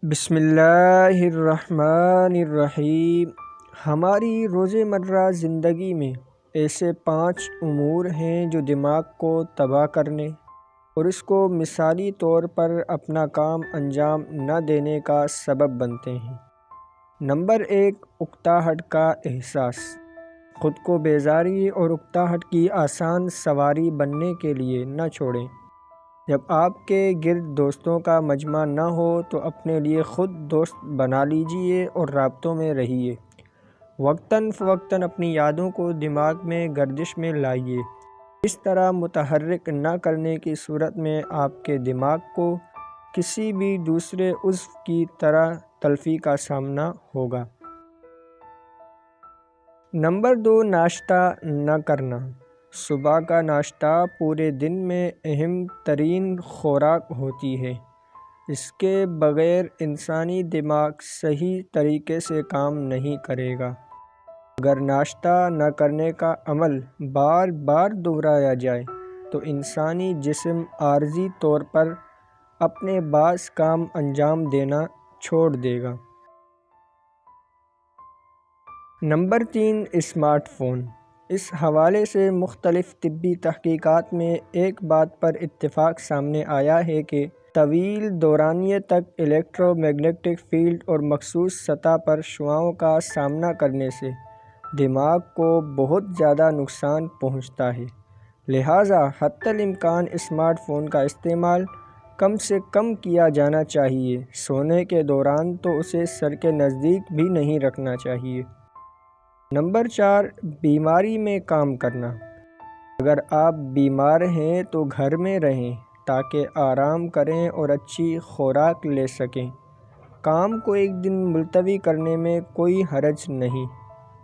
بسم اللہ الرحمن الرحیم۔ ہماری روزمرہ زندگی میں ایسے 5 امور ہیں جو دماغ کو تباہ کرنے اور اس کو مثالی طور پر اپنا کام انجام نہ دینے کا سبب بنتے ہیں۔ نمبر 1، اکتاہٹ کا احساس۔ خود کو بیزاری اور اکتاہٹ کی آسان سواری بننے کے لیے نہ چھوڑیں۔ جب آپ کے گرد دوستوں کا مجمع نہ ہو تو اپنے لیے خود دوست بنا لیجئے اور رابطوں میں رہیے۔ وقتاً فوقتاً اپنی یادوں کو دماغ میں گردش میں لائیے۔ اس طرح متحرک نہ کرنے کی صورت میں آپ کے دماغ کو کسی بھی دوسرے عضو کی طرح تلفی کا سامنا ہوگا۔ نمبر 2، ناشتہ نہ کرنا۔ صبح کا ناشتہ پورے دن میں اہم ترین خوراک ہوتی ہے۔ اس کے بغیر انسانی دماغ صحیح طریقے سے کام نہیں کرے گا۔ اگر ناشتہ نہ کرنے کا عمل بار بار دہرایا جائے تو انسانی جسم عارضی طور پر اپنے بعض کام انجام دینا چھوڑ دے گا۔ Number 3، smart phone. اس حوالے سے مختلف طبی تحقیقات میں ایک بات پر اتفاق سامنے آیا ہے کہ طویل دورانیے تک الیکٹرو میگنیٹک فیلڈ اور مخصوص سطح پر شعاؤں کا سامنا کرنے سے دماغ کو بہت زیادہ نقصان پہنچتا ہے۔ لہٰذا حتی الامکان اسمارٹ فون کا استعمال کم سے کم کیا جانا چاہیے۔ سونے کے دوران تو اسے سر کے نزدیک بھی نہیں رکھنا چاہیے۔ نمبر 4، بیماری میں کام کرنا۔ اگر آپ بیمار ہیں تو گھر میں رہیں تاکہ آرام کریں اور اچھی خوراک لے سکیں۔ کام کو ایک دن ملتوی کرنے میں کوئی حرج نہیں۔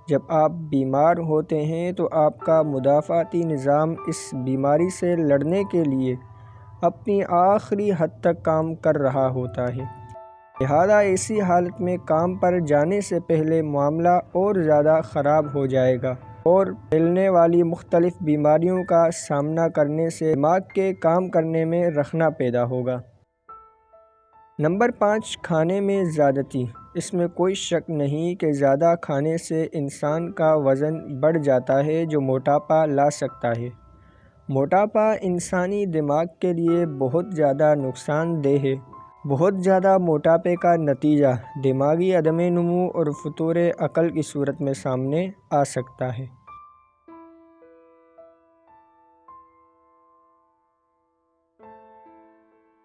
جب آپ بیمار ہوتے ہیں تو آپ کا مدافعتی نظام اس بیماری سے لڑنے کے لیے اپنی آخری حد تک کام کر رہا ہوتا ہے۔ لہذا ایسی حالت میں کام پر جانے سے پہلے معاملہ اور زیادہ خراب ہو جائے گا اور پھیلنے والی مختلف بیماریوں کا سامنا کرنے سے دماغ کے کام کرنے میں رخنہ پیدا ہوگا۔ نمبر 5، کھانے میں زیادتی۔ اس میں کوئی شک نہیں کہ زیادہ کھانے سے انسان کا وزن بڑھ جاتا ہے جو موٹاپا لا سکتا ہے۔ موٹاپا انسانی دماغ کے لیے بہت زیادہ نقصان دہ ہے۔ بہت زیادہ موٹاپے کا نتیجہ دماغی عدم نمو اور فطور عقل کی صورت میں سامنے آ سکتا ہے۔